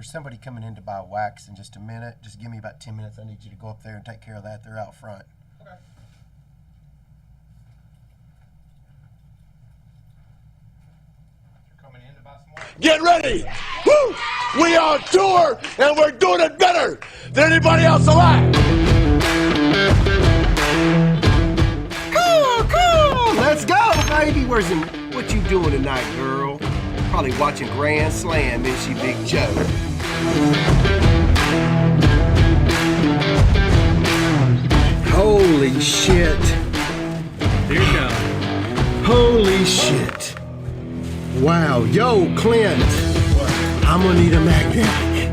There's somebody coming in to buy wax in just a minute. Just give me about 10 minutes. I need you to go up there and take care of that. They're out front. Okay. You're coming in to buy some more? Get ready! Woo! We are on tour, and we're doing it better than anybody else alive! Cool! Let's go, baby! What you doing tonight, girl? Probably watching Grand Slam, is she, Big Joe? Holy shit. Here you go. Holy shit. Wow. Yo, Clint. What? I'm gonna need a magnetic.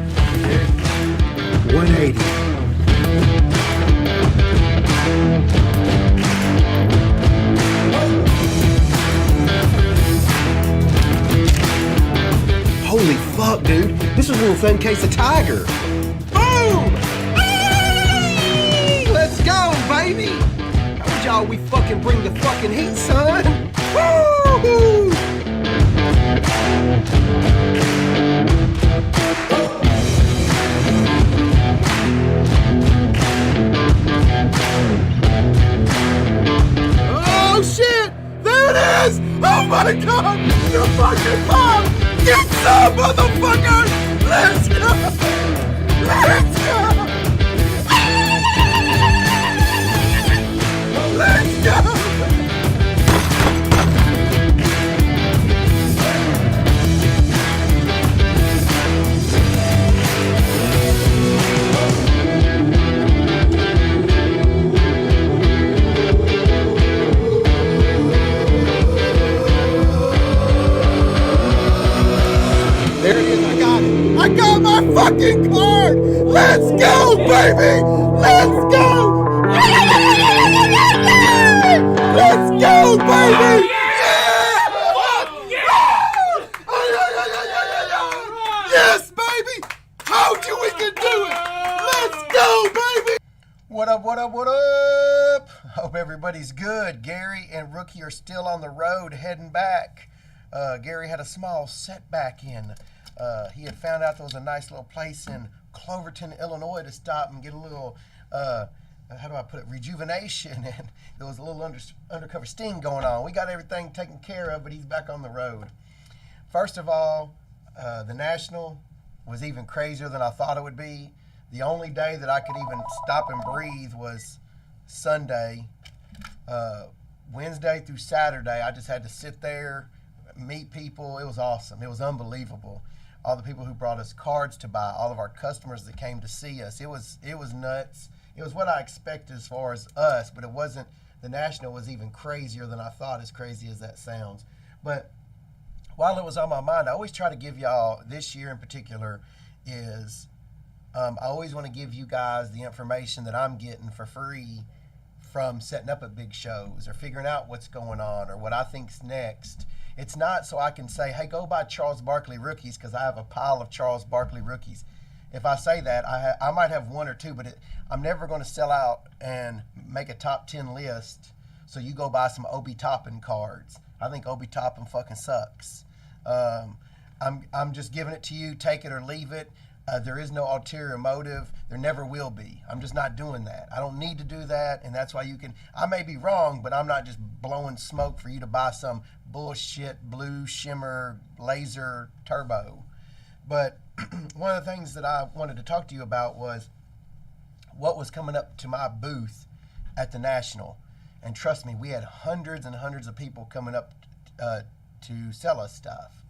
180. Holy fuck, dude. This is a little thin case of Tiger. Boom! Hey! Let's go, baby! Told y'all we fucking bring the fucking heat, son. Woo! Oh, shit! There it is! Oh, my God! You fucking pop! Get some, motherfucker! Let's go! Let's go! Let's go! There it is, I got it. I got my fucking card. Let's go, baby. Let's go. Let's go, baby. Yes, baby. Told you we can do it. Let's go, baby. What up, what up, what up? Hope everybody's good. Gary and Rookie are still on the road heading back. Gary had a small setback in. He had found out there was a nice little place in Cloverton, Illinois to stop and get a little, how do I put it, rejuvenation. And there was a little undercover sting going on. We got everything taken care of, but he's back on the road. First of all, the National was even crazier than I thought it would be. The only day that I could even stop and breathe was Sunday. Wednesday through Saturday, I just had to sit there, meet people. It was awesome. It was unbelievable. All the people who brought us cards to buy, all of our customers that came to see us. It was nuts. It was what I expected as far as us, but it wasn't. The National was even crazier than I thought, as crazy as that sounds. But while it was on my mind, I always try to give y'all, this year in particular, is I always want to give you guys the information that I'm getting for free from setting up at big shows or figuring out what's going on or what I think's next. It's not so I can say, hey, go buy Charles Barkley rookies because I have a pile of Charles Barkley rookies. If I say that, I might have one or two, but I'm never going to sell out and make a top 10 list so you go buy some Obi Toppin cards. I think Obi Toppin fucking sucks. I'm just giving it to you, take it or leave it. There is no ulterior motive. There never will be. I'm just not doing that. I don't need to do that, and that's why you can. I may be wrong, but I'm not just blowing smoke for you to buy some bullshit blue shimmer laser turbo. But one of the things that I wanted to talk to you about was what was coming up to my booth at the National. And trust me, we had hundreds and hundreds of people coming up to sell us stuff.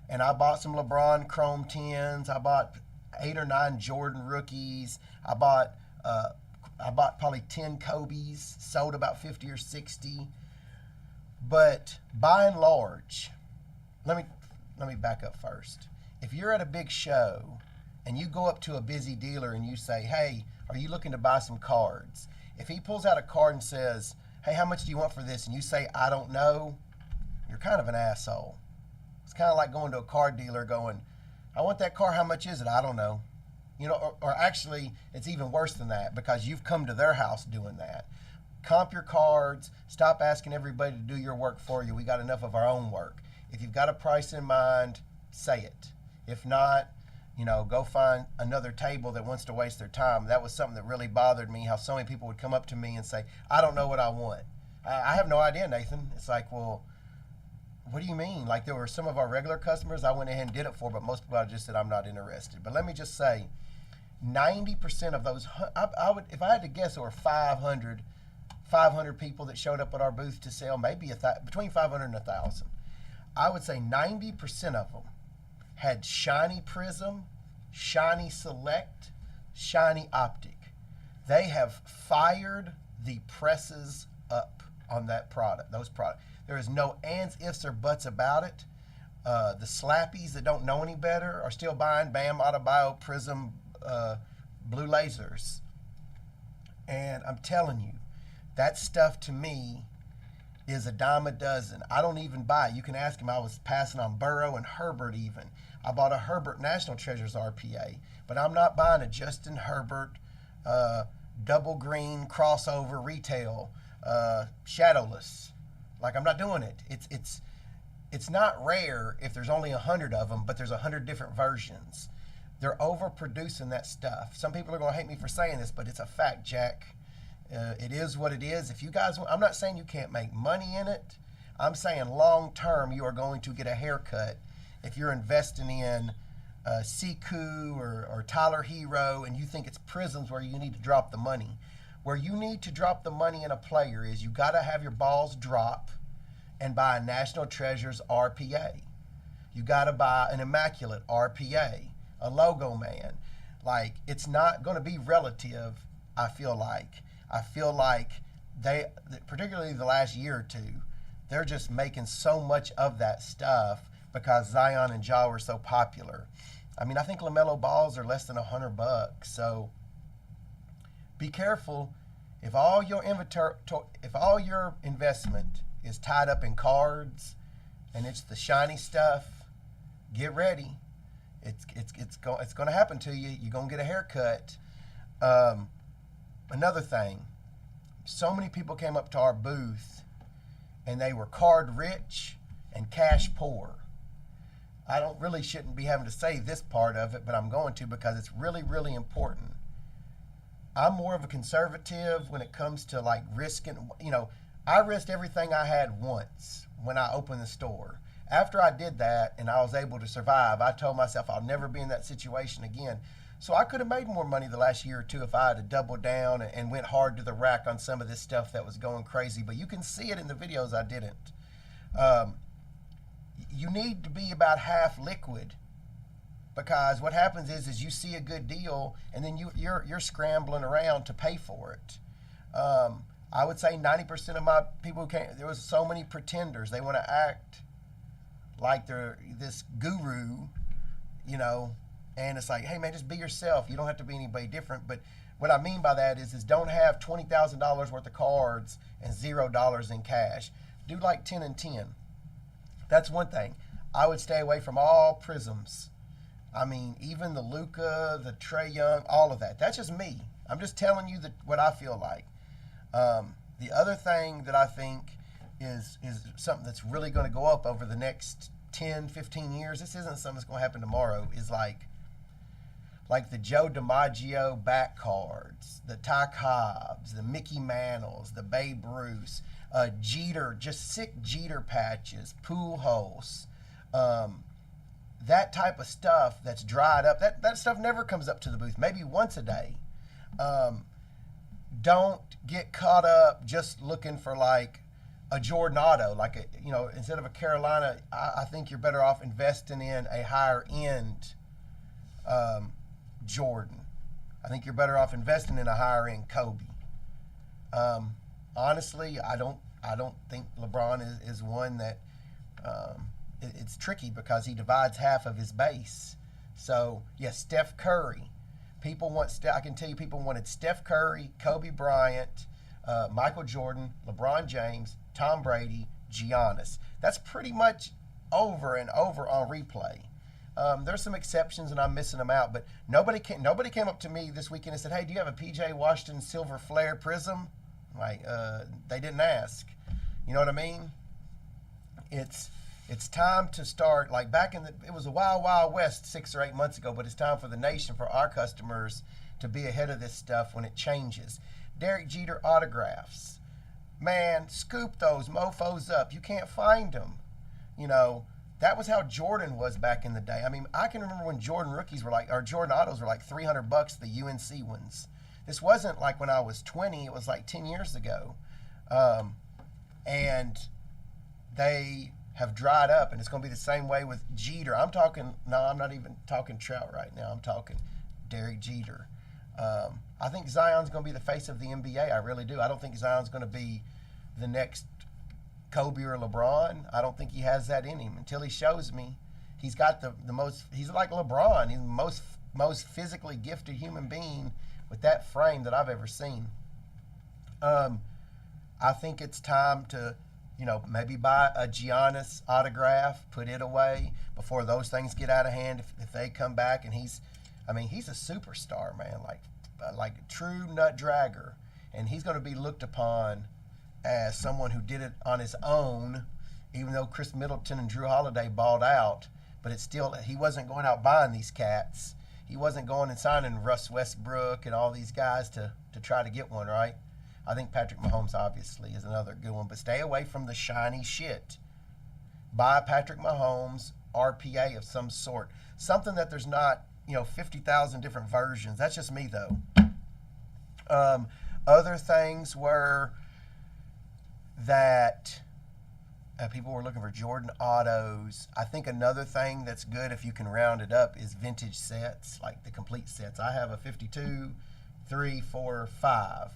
And I bought some LeBron Chrome 10s. I bought 8 or 9 Jordan rookies. I bought probably 10 Kobe's, sold about 50 or 60. But by and large, let me back up first. If you're at a big show and you go up to a busy dealer and you say, hey, are you looking to buy some cards? If he pulls out a card and says, hey, how much do you want for this? And you say, I don't know, you're kind of an asshole. It's kind of like going to a car dealer going, I want that car, how much is it? I don't know. You know, or actually, it's even worse than that because you've come to their house doing that. Comp your cards. Stop asking everybody to do your work for you. We got enough of our own work. If you've got a price in mind, say it. If not, you know, go find another table that wants to waste their time. That was something that really bothered me, how so many people would come up to me and say, I don't know what I want. I have no idea, Nathan. It's like, well, what do you mean? Like, there were some of our regular customers I went ahead and did it for, but most people I just said, I'm not interested. But let me just say, 90% of those, I would, if I had to guess, there were 500 people that showed up at our booth to sell, maybe between 500 and 1,000. I would say 90% of them had shiny Prism, shiny Select, shiny Optic. They have fired the presses up on that product, those products. There is no ands, ifs, or buts about it. The slappies that don't know any better are still buying BAM Autobio Prism blue lasers. And I'm telling you, that stuff to me is a dime a dozen. I don't even buy it. You can ask him. I was passing on Burrow and Herbert even. I bought a Herbert National Treasures RPA, but I'm not buying a Justin Herbert double green crossover retail shadowless. Like, I'm not doing it. It's not rare if there's only 100 of them, but there's 100 different versions. They're overproducing that stuff. Some people are going to hate me for saying this, but it's a fact, Jack. It is what it is. If you guys, I'm not saying you can't make money in it. I'm saying long term you are going to get a haircut if you're investing in Siku or Tyler Hero and you think it's Prisms where you need to drop the money. Where you need to drop the money in a player is you got to have your balls drop and buy a National Treasures RPA. You got to buy an Immaculate RPA, a Logo Man. Like, it's not going to be relative, I feel like. I feel like they, particularly the last year or two, they're just making so much of that stuff because Zion and Ja were so popular. I mean, I think LaMelo balls are less than $100. So be careful. If all your investment is tied up in cards and it's the shiny stuff, get ready. It's going to happen to you. You're going to get a haircut. Another thing, so many people came up to our booth and they were card rich and cash poor. I shouldn't be having to say this part of it, but I'm going to because it's really, really important. I'm more of a conservative when it comes to like risking, I risked everything I had once when I opened the store. After I did that and I was able to survive, I told myself I'll never be in that situation again. So I could have made more money the last year or two if I had doubled down and went hard to the rack on some of this stuff that was going crazy. But you can see it in the videos I didn't. You need to be about half liquid because what happens is you see a good deal and then you're scrambling around to pay for it. I would say 90% of my people who came, there was so many pretenders. They want to act like they're this guru, and it's like, hey man, just be yourself. You don't have to be anybody different. But what I mean by that is don't have $20,000 worth of cards and $0 in cash. Do like 10 and 10. That's one thing. I would stay away from all Prisms. I mean, even the Luka, the Trae Young, all of that. That's just me. I'm just telling you what I feel like. The other thing that I think is something that's really going to go up over the next 10, 15 years. This isn't something that's going to happen tomorrow. Is like the Joe DiMaggio back cards, the Ty Cobbs, the Mickey Mantles, the Babe Ruth, Jeter, just sick Jeter patches, Pujols, that type of stuff that's dried up. That stuff never comes up to the booth. Maybe once a day. Don't get caught up just looking for like a Jordan Auto, instead of a Carolina. I think you're better off investing in a higher end Jordan. I think you're better off investing in a higher end Kobe. Honestly, I don't think LeBron is one that it's tricky because he divides half of his base. So yes, Steph Curry. I can tell you, people wanted Steph Curry, Kobe Bryant, Michael Jordan, LeBron James, Tom Brady, Giannis. That's pretty much over and over on replay. There's some exceptions, and I'm missing them out. But nobody came up to me this weekend and said, "Hey, do you have a PJ Washington Silver Flare Prism?" Like, they didn't ask. You know what I mean? It's time to start, like it was a wild, wild west 6 or 8 months ago, but it's time for the nation, for our customers to be ahead of this stuff when it changes. Derek Jeter autographs. Man, scoop those mofos up. You can't find them. You know, that was how Jordan was back in the day. I mean, I can remember when Jordan rookies were like, or Jordan autos were like $300, the UNC ones. This wasn't like when I was 20, it was like 10 years ago. And they have dried up, and it's going to be the same way with Jeter. I'm not even talking Trout right now. I'm talking Derek Jeter. I think Zion's going to be the face of the NBA. I really do. I don't think Zion's going to be the next Kobe or LeBron. I don't think he has that in him until he shows me. He's got the most, he's like LeBron. He's the most physically gifted human being with that frame that I've ever seen. I think it's time to, maybe buy a Giannis autograph, put it away before those things get out of hand. If they come back and he's a superstar, man, like a true nut dragger. And he's going to be looked upon as someone who did it on his own, even though Chris Middleton and Drew Holiday balled out. But it's still, he wasn't going out buying these cats. He wasn't going and signing Russ Westbrook and all these guys to try to get one, right? I think Patrick Mahomes obviously is another good one, but stay away from the shiny shit. Buy Patrick Mahomes RPA of some sort. Something that there's not, 50,000 different versions. That's just me, though. Other things were that people were looking for Jordan autos. I think another thing that's good, if you can round it up, is vintage sets, like the complete sets. I have a 52, 3, 4, 5.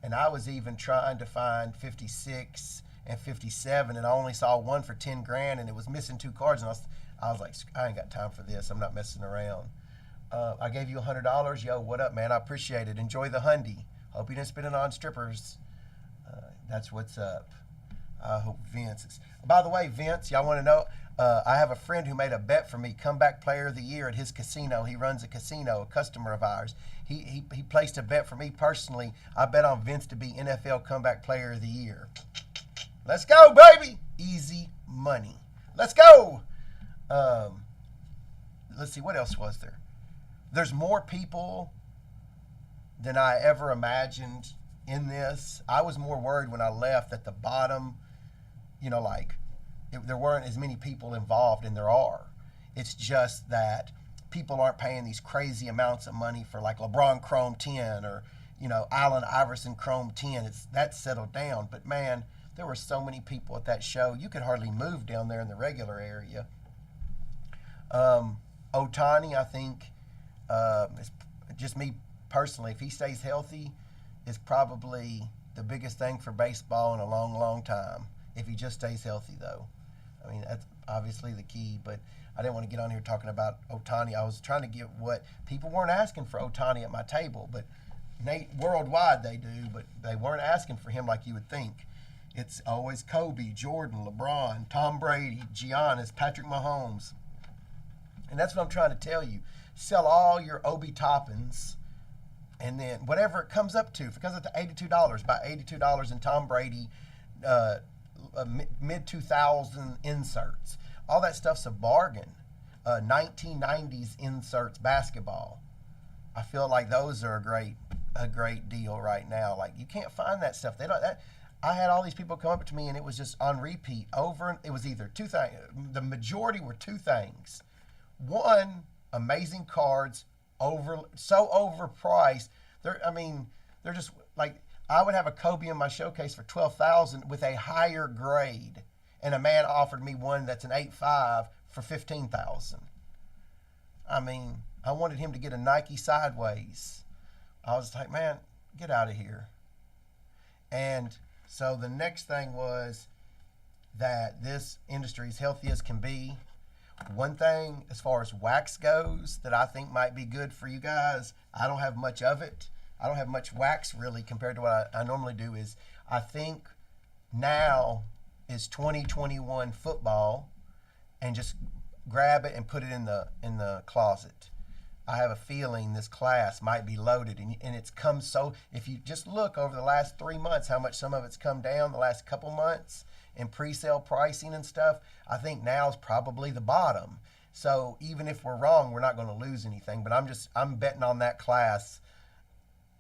And I was even trying to find 56 and 57, and I only saw one for 10 grand, and it was missing 2 cards. And I was like, I ain't got time for this. I'm not messing around. I gave you $100. Yo, what up, man? I appreciate it. Enjoy the Hyundai. Hope you didn't spend it on strippers. That's what's up. I hope Vince is. By the way, Vince, y'all want to know? I have a friend who made a bet for me, comeback player of the year at his casino. He runs a casino, a customer of ours. He placed a bet for me personally. I bet on Vince to be NFL comeback player of the year. Let's go, baby. Easy money. Let's go. Let's see, what else was there? There's more people than I ever imagined in this. I was more worried when I left at the bottom, there weren't as many people involved, and there are. It's just that people aren't paying these crazy amounts of money for like LeBron Chrome 10 or, Allen Iverson Chrome 10. That's settled down. But man, there were so many people at that show. You could hardly move down there in the regular area. Ohtani, I think, it's just me personally, if he stays healthy, is probably the biggest thing for baseball in a long, long time. If he just stays healthy, though. I mean, that's obviously the key, but I didn't want to get on here talking about Ohtani. I was trying to get what people weren't asking for Ohtani at my table, but Nate, worldwide they do, but they weren't asking for him like you would think. It's always Kobe, Jordan, LeBron, Tom Brady, Giannis, Patrick Mahomes. And that's what I'm trying to tell you. Sell all your Obi Toppins, and then whatever it comes up to, if it comes up to $82, buy $82 in Tom Brady, mid-2000 inserts. All that stuff's a bargain. 1990s inserts basketball. I feel like those are a great deal right now. Like, you can't find that stuff. I had all these people come up to me, and it was just on repeat over. It was either two things. The majority were two things. One, amazing cards, so overpriced. They're just like, I would have a Kobe in my showcase for $12,000 with a higher grade, and a man offered me one that's an 8.5 for $15,000. I wanted him to get a Nike sideways. I was like, man, get out of here. And so the next thing was that this industry is healthy as can be. One thing as far as wax goes that I think might be good for you guys, I don't have much of it. I don't have much wax really compared to what I normally do, is I think now is 2021 football, and just grab it and put it in the closet. I have a feeling this class might be loaded, and it's come so, if you just look over the last 3 months, how much some of it's come down the last couple months, and pre-sale pricing and stuff, I think now is probably the bottom. So even if we're wrong, we're not going to lose anything. But I'm betting on that class.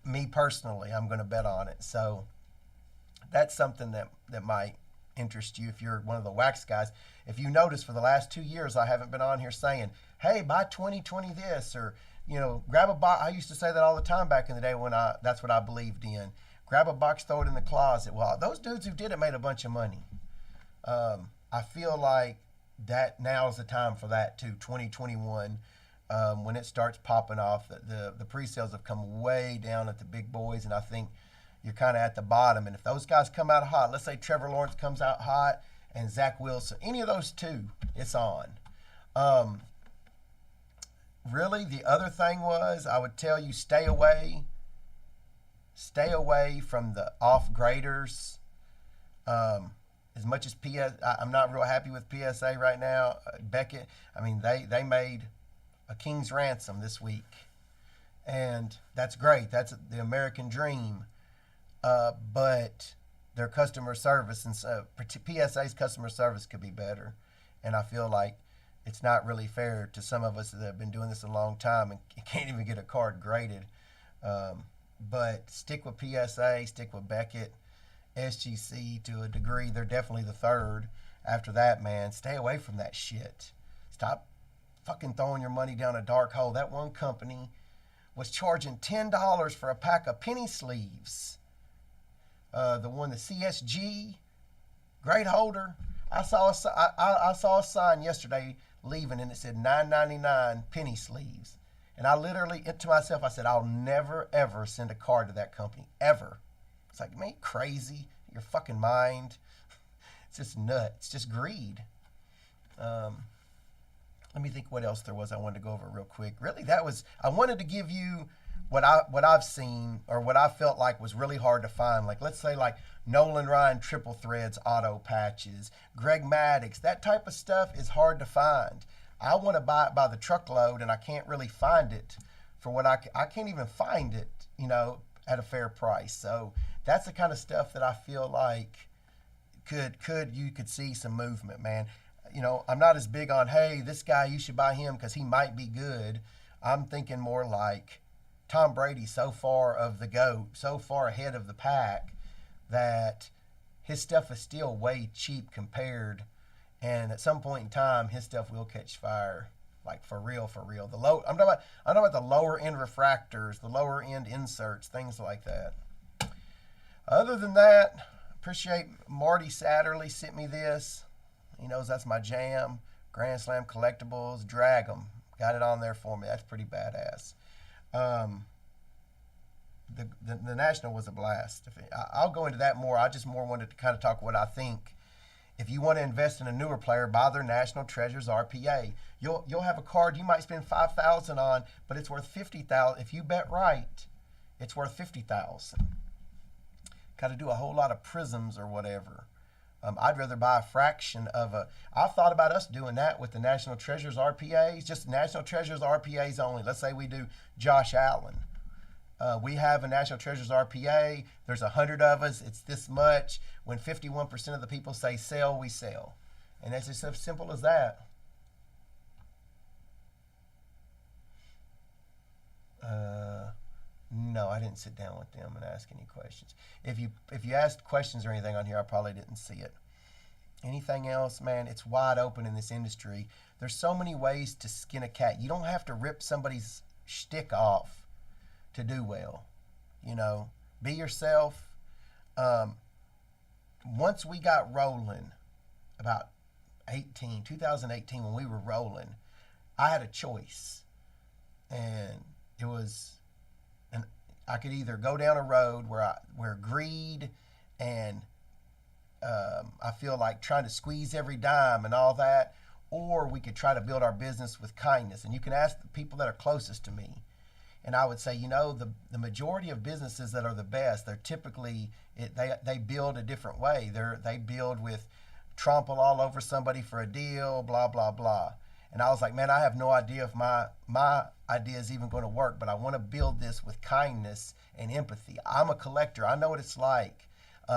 Me personally, I'm going to bet on it. So that's something that might interest you if you're one of the wax guys. If you notice, for the last 2 years, I haven't been on here saying, hey, buy 2020 this, or, grab a box. I used to say that all the time back in the day when that's what I believed in. Grab a box, throw it in the closet. Well, those dudes who did it made a bunch of money. I feel like that now is the time for that too, 2021. When it starts popping off, the pre-sales have come way down at the big boys, and I think you're kind of at the bottom. And if those guys come out hot, let's say Trevor Lawrence comes out hot and Zach Wilson, any of those two, it's on. Really, the other thing was, I would tell you, stay away from the off-graders. As much as I'm not real happy with PSA right now. Beckett, they made a king's ransom this week, and that's great. That's the American dream. But their customer service and PSA's customer service could be better, and I feel like it's not really fair to some of us that have been doing this a long time and can't even get a card graded. But stick with PSA, stick with Beckett. SGC to a degree, they're definitely the third. After that, man, stay away from that shit. Stop fucking throwing your money down a dark hole. That one company was charging $10 for a pack of penny sleeves. The CSG, great holder. I saw a sign yesterday leaving, and it said $9.99 penny sleeves. And I literally, to myself, I said, I'll never, ever send a card to that company, ever. It's like, man, you crazy, your fucking mind. It's just nuts. It's just greed. Let me think what else there was I wanted to go over real quick. Really, I wanted to give you what I've seen, or what I felt like was really hard to find. Like, let's say, like Nolan Ryan triple threads auto patches, Greg Maddux, that type of stuff is hard to find. I want to buy it by the truckload, and I can't really find it for what I can't even find it, at a fair price. So that's the kind of stuff that I feel like you could see some movement, man. I'm not as big on, hey, this guy, you should buy him because he might be good. I'm thinking more like Tom Brady, so far ahead of the pack, that his stuff is still way cheap compared, and at some point in time, his stuff will catch fire. Like, for real. I'm talking about the lower end refractors, the lower end inserts, things like that. Other than that, appreciate Marty Satterley sent me this. He knows that's my jam. Grand Slam Collectibles, drag 'em. Got it on there for me. That's pretty badass. The National was a blast. I'll go into that more. I just more wanted to kind of talk what I think. If you want to invest in a newer player, buy their National Treasures RPA. You'll have a card you might spend $5,000 on, but it's worth $50,000. If you bet right, it's worth $50,000. Got to do a whole lot of prisms or whatever. I'd rather buy a fraction of I've thought about us doing that with the National Treasures RPAs, just National Treasures RPAs only. Let's say we do Josh Allen. We have a National Treasures RPA. There's 100 of us. It's this much. When 51% of the people say sell, we sell. And it's just as simple as that. No, I didn't sit down with them and ask any questions. If you asked questions or anything on here, I probably didn't see it. Anything else, man, it's wide open in this industry. There's so many ways to skin a cat. You don't have to rip somebody's shtick off to do well. Be yourself. Once we got rolling, about 2018, when we were rolling, I had a choice. And it was, I could either go down a road where greed and I feel like trying to squeeze every dime and all that, or we could try to build our business with kindness. And you can ask the people that are closest to me. And I would say, the majority of businesses that are the best, they're typically, they build a different way. They build with trample all over somebody for a deal, blah, blah, blah. And I was like, man, I have no idea if my idea is even going to work, but I want to build this with kindness and empathy. I'm a collector. I know what it's like.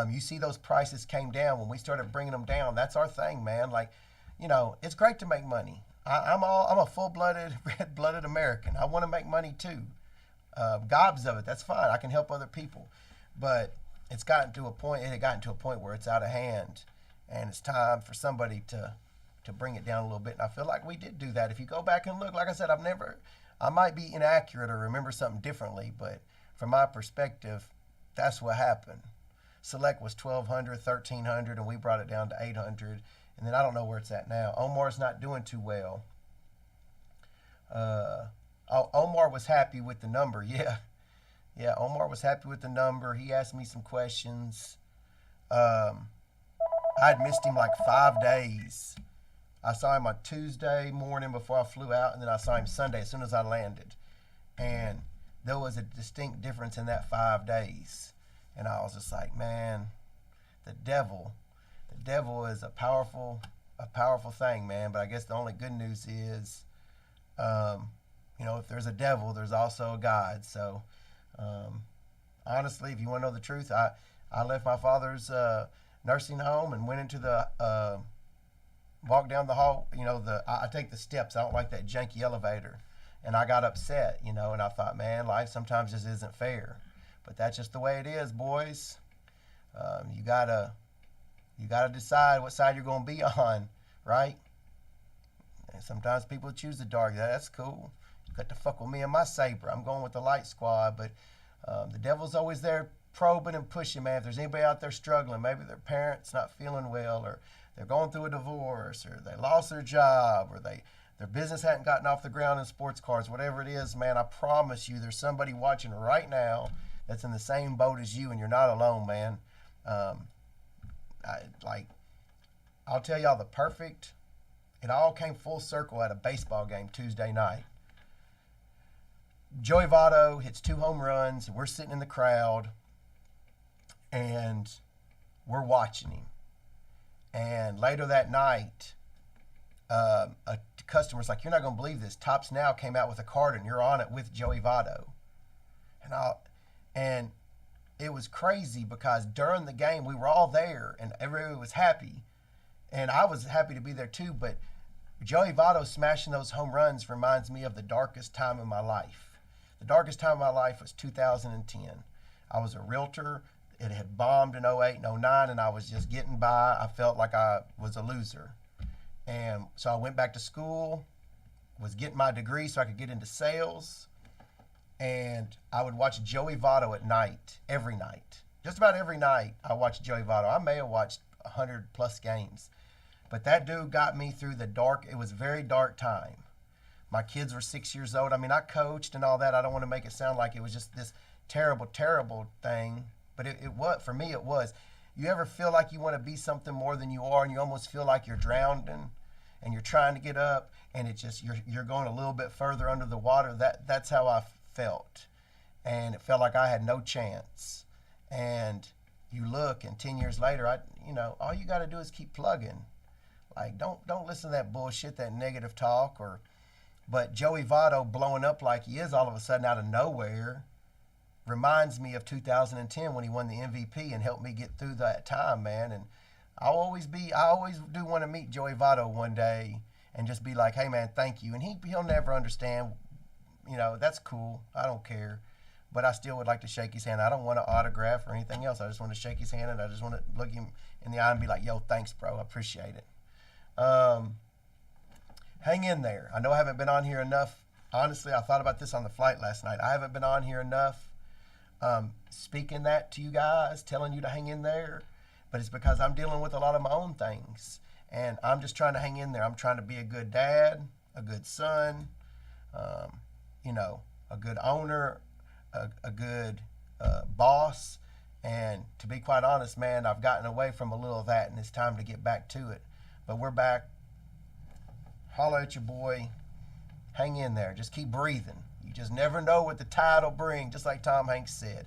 You see those prices came down when we started bringing them down. That's our thing, man. Like, it's great to make money. I'm a full-blooded, red-blooded American. I want to make money too. Gobs of it. That's fine. I can help other people, but it had gotten to a point where it's out of hand, and it's time for somebody to bring it down a little bit. And I feel like we did do that. If you go back and look, like I said, I might be inaccurate or remember something differently, but from my perspective, that's what happened. Select was 1,200, 1,300, and we brought it down to 800. And then I don't know where it's at now. Omar's not doing too well. Omar was happy with the number. Yeah, Omar was happy with the number. He asked me some questions. I'd missed him like 5 days. I saw him on Tuesday morning before I flew out, and then I saw him Sunday as soon as I landed. And there was a distinct difference in that 5 days. And I was just like, man, the devil is a powerful thing, man. But I guess the only good news is, if there's a devil, there's also a God. So, honestly, if you want to know the truth, I left my father's nursing home and went into the walked down the hall. I take the steps. I don't like that janky elevator. And I got upset, and I thought, man, life sometimes just isn't fair. But that's just the way it is, boys. You gotta decide what side you're gonna be on, right? And sometimes people choose the dark. That's cool. You got to fuck with me and my saber. I'm going with the light squad. But the devil's always there probing and pushing, man. If there's anybody out there struggling, maybe their parents not feeling well, or they're going through a divorce, or they lost their job, or their business hadn't gotten off the ground in sports cars, whatever it is, man, I promise you there's somebody watching right now that's in the same boat as you, and you're not alone, man. I'll tell y'all it all came full circle at a baseball game Tuesday night. Joey Votto hits 2 home runs. We're sitting in the crowd, and we're watching him. And later that night, a customer's like, you're not going to believe this. Topps Now came out with a card, and you're on it with Joey Votto. And it was crazy because during the game, we were all there, and everybody was happy. And I was happy to be there too, but Joey Votto smashing those home runs reminds me of the darkest time in my life. The darkest time of my life was 2010. I was a realtor. It had bombed in 08 and 09, and I was just getting by. I felt like I was a loser. And so I went back to school, was getting my degree so I could get into sales. And I would watch Joey Votto at night, every night. Just about every night I watched Joey Votto. I may have watched 100 plus games. But that dude got me through it was a very dark time. My kids were 6 years old. I mean, I coached and all that. I don't want to make it sound like it was just this terrible, terrible thing. But it was, for me, it was. You ever feel like you want to be something more than you are, and you almost feel like you're drowning and you're trying to get up, and it just, you're going a little bit further under the water? That's how I felt. And it felt like I had no chance. And you look, and 10 years later, all you got to do is keep plugging. Like, don't listen to that bullshit, that negative talk. But Joey Votto blowing up like he is all of a sudden out of nowhere reminds me of 2010 when he won the MVP and helped me get through that time, man. And I always do want to meet Joey Votto one day and just be like, hey, man, thank you. And he'll never understand. That's cool. I don't care. But I still would like to shake his hand. I don't want to autograph or anything else. I just want to shake his hand, and I just want to look him in the eye and be like, yo, thanks, bro. I appreciate it. Hang in there. I know I haven't been on here enough. Honestly, I thought about this on the flight last night. I haven't been on here enough speaking that to you guys, telling you to hang in there. But it's because I'm dealing with a lot of my own things. And I'm just trying to hang in there. I'm trying to be a good dad, a good son, a good owner, a good boss. And to be quite honest, man, I've gotten away from a little of that, and it's time to get back to it. But we're back. Holler at your boy. Hang in there. Just keep breathing. You just never know what the tide will bring, just like Tom Hanks said.